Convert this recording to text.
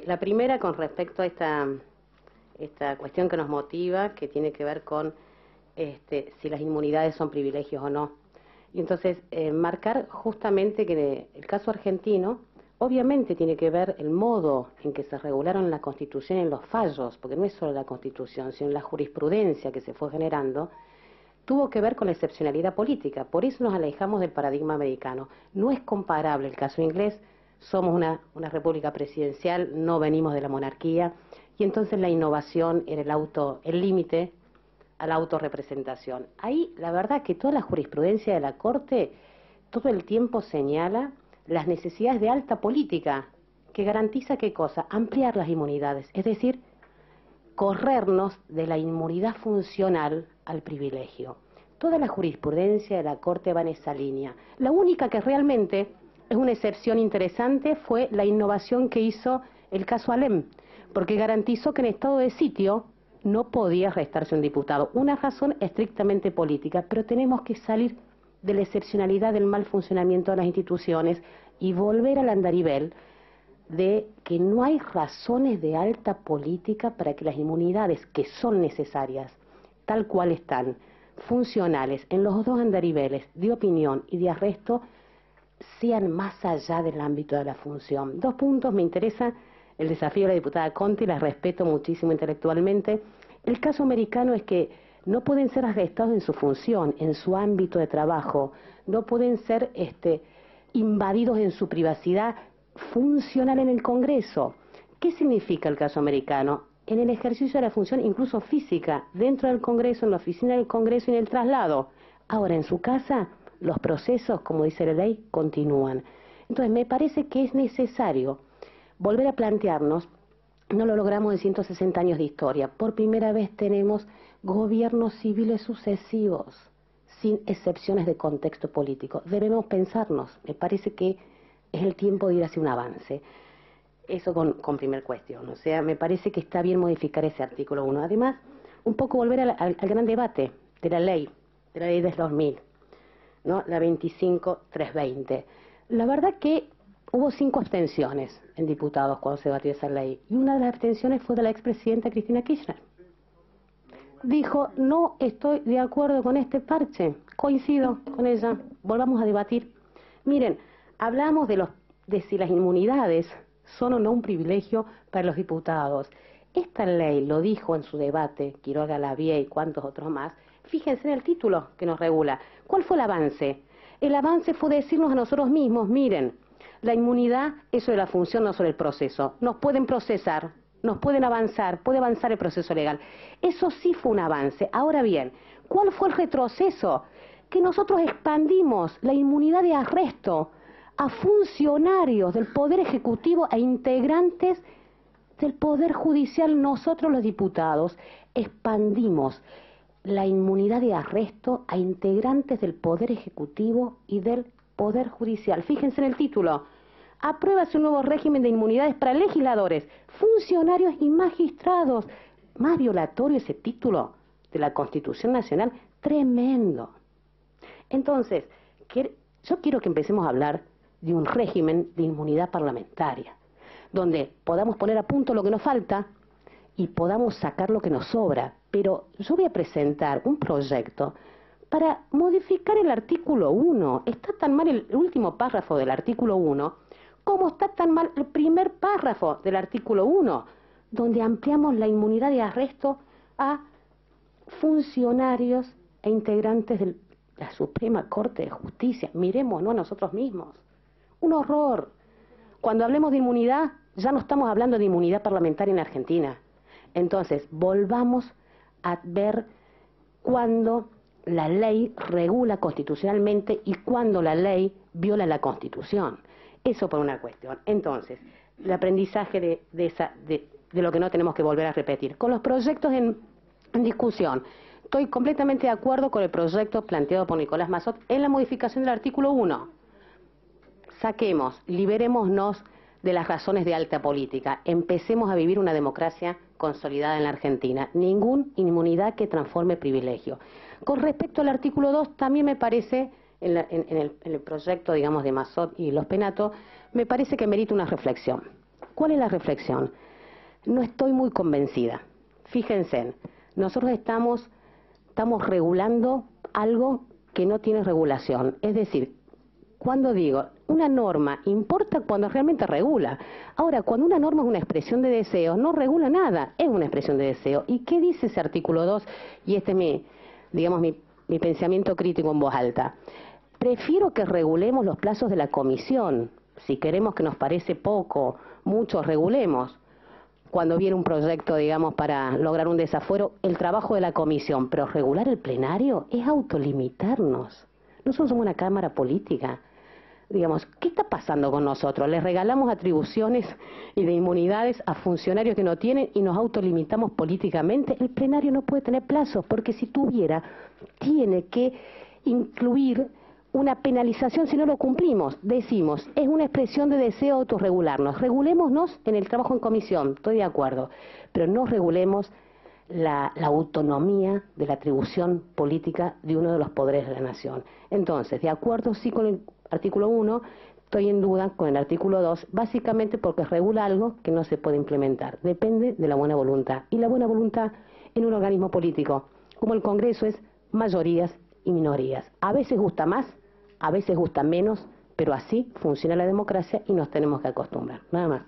La primera con respecto a esta cuestión que nos motiva, que tiene que ver con si las inmunidades son privilegios o no. Y entonces, marcar justamente que el caso argentino, obviamente tiene que ver el modo en que se regularon la Constitución en los fallos, porque no es solo la Constitución, sino la jurisprudencia que se fue generando, tuvo que ver con la excepcionalidad política. Por eso nos alejamos del paradigma americano. No es comparable el caso inglés. Somos una república presidencial, no venimos de la monarquía, y entonces la innovación era el límite a la autorrepresentación. Ahí, la verdad que toda la jurisprudencia de la Corte todo el tiempo señala las necesidades de alta política, que garantiza ¿qué cosa? Ampliar las inmunidades, es decir, corrernos de la inmunidad funcional al privilegio. Toda la jurisprudencia de la Corte va en esa línea. La única que realmente es una excepción interesante fue la innovación que hizo el caso Alem, porque garantizó que en estado de sitio no podía arrestarse un diputado. Una razón estrictamente política, pero tenemos que salir de la excepcionalidad del mal funcionamiento de las instituciones y volver al andarivel de que no hay razones de alta política para que las inmunidades que son necesarias, tal cual están, funcionales en los dos andariveles de opinión y de arresto, sean más allá del ámbito de la función. Dos puntos, me interesa el desafío de la diputada Conti, la respeto muchísimo intelectualmente. El caso americano es que no pueden ser arrestados en su función, en su ámbito de trabajo, no pueden ser invadidos en su privacidad funcional en el Congreso. ¿Qué significa el caso americano? En el ejercicio de la función incluso física, dentro del Congreso, en la oficina del Congreso y en el traslado. Ahora, en su casa, los procesos, como dice la ley, continúan. Entonces, me parece que es necesario volver a plantearnos, no lo logramos en 160 años de historia, por primera vez tenemos gobiernos civiles sucesivos, sin excepciones de contexto político. Debemos pensarnos, me parece que es el tiempo de ir hacia un avance. Eso con primer cuestión, o sea, me parece que está bien modificar ese artículo 1. Además, un poco volver al gran debate de la ley del 2000, ¿no? La 25.320. La verdad que hubo 5 abstenciones en diputados cuando se debatió esa ley, y una de las abstenciones fue de la expresidenta Cristina Kirchner. Dijo, no estoy de acuerdo con este parche, coincido con ella, volvamos a debatir. Miren, hablamos de si las inmunidades son o no un privilegio para los diputados. Esta ley lo dijo en su debate Quiroga Lavie y cuantos otros más. Fíjense en el título que nos regula. ¿Cuál fue el avance? El avance fue decirnos a nosotros mismos, miren, la inmunidad es sobre la función, no sobre el proceso. Nos pueden procesar, nos pueden avanzar, puede avanzar el proceso legal. Eso sí fue un avance. Ahora bien, ¿cuál fue el retroceso? Que nosotros expandimos la inmunidad de arresto a funcionarios del Poder Ejecutivo e integrantes del Poder Judicial. Nosotros los diputados expandimos la inmunidad de arresto a integrantes del Poder Ejecutivo y del Poder Judicial. Fíjense en el título. Apruébase un nuevo régimen de inmunidades para legisladores, funcionarios y magistrados. Más violatorio ese título de la Constitución Nacional. Tremendo. Entonces, yo quiero que empecemos a hablar de un régimen de inmunidad parlamentaria, donde podamos poner a punto lo que nos falta y podamos sacar lo que nos sobra. Pero yo voy a presentar un proyecto para modificar el artículo 1. Está tan mal el último párrafo del artículo 1, como está tan mal el primer párrafo del artículo 1, donde ampliamos la inmunidad de arresto a funcionarios e integrantes de la Suprema Corte de Justicia. Mirémonos a nosotros mismos. Un horror. Cuando hablemos de inmunidad, ya no estamos hablando de inmunidad parlamentaria en Argentina. Entonces, volvamos a ver cuándo la ley regula constitucionalmente y cuándo la ley viola la Constitución. Eso por una cuestión. Entonces, el aprendizaje de lo que no tenemos que volver a repetir. Con los proyectos en discusión, estoy completamente de acuerdo con el proyecto planteado por Nicolás Mazzot en la modificación del artículo 1. Saquemos, liberémonos de las razones de alta política. Empecemos a vivir una democracia consolidada en la Argentina. Ninguna inmunidad que transforme privilegio. Con respecto al artículo 2, también me parece, en el proyecto, digamos, de Mazzot y los Penato, me parece que merita una reflexión. ¿Cuál es la reflexión? No estoy muy convencida. Fíjense, nosotros estamos regulando algo que no tiene regulación. Es decir, cuando digo, una norma importa cuando realmente regula. Ahora, cuando una norma es una expresión de deseo, no regula nada, es una expresión de deseo. ¿Y qué dice ese artículo 2? Y este es mi pensamiento crítico en voz alta. Prefiero que regulemos los plazos de la comisión. Si queremos, que nos parece poco, mucho, regulemos. Cuando viene un proyecto, digamos, para lograr un desafuero, el trabajo de la comisión. Pero regular el plenario es autolimitarnos. Nosotros somos una cámara política. Digamos, ¿qué está pasando con nosotros? Les regalamos atribuciones y de inmunidades a funcionarios que no tienen y nos autolimitamos políticamente. El plenario no puede tener plazos, porque si tuviera, tiene que incluir una penalización si no lo cumplimos. Decimos, es una expresión de deseo autorregularnos. Regulémonos en el trabajo en comisión, estoy de acuerdo, pero no regulemos la autonomía de la atribución política de uno de los poderes de la nación. Entonces, de acuerdo sí con el artículo 1, estoy en duda con el artículo 2, básicamente porque regula algo que no se puede implementar. Depende de la buena voluntad. Y la buena voluntad en un organismo político, como el Congreso, es mayorías y minorías. A veces gusta más, a veces gusta menos, pero así funciona la democracia y nos tenemos que acostumbrar. Nada más.